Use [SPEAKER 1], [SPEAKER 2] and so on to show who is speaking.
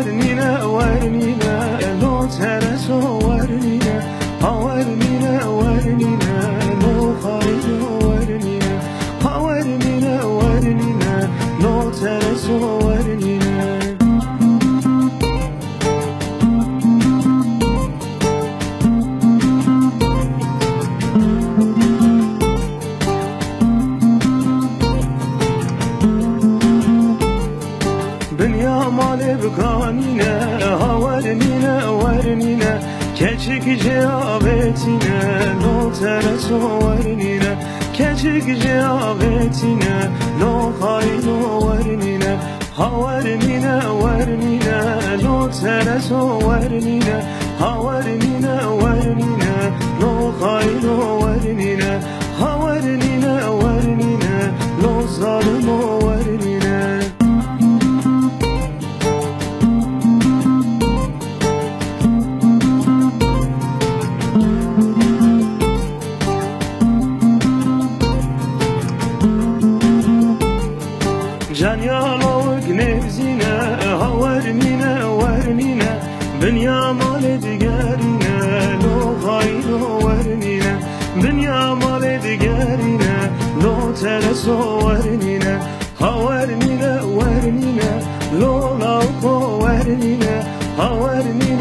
[SPEAKER 1] ورنينا ورنينا لو ترسو ورنينا ورنينا ورنينا لو خايدو ورنينا ورنينا ورنينا لو ترسو ورنينا دنیا مال بکانینه ورنینه ورنینه keçik cevabetine lo terso ورنینه keçik cevabetine lo haylo ورنینه ورنینه ورنینه lo terso ورنینه ورنینه ورنینه lo haylo ورنینه ورنینه ورنینه lo zalimo ورنینه جانيالو قنبزينا ورنينا ورنينا بنيا مال دقارينا لو غايلو ورنينا بنيا مال دقارينا لو تلسو ورنينا ورنينا ورنينا لو لاوكو ورنينا ورنينا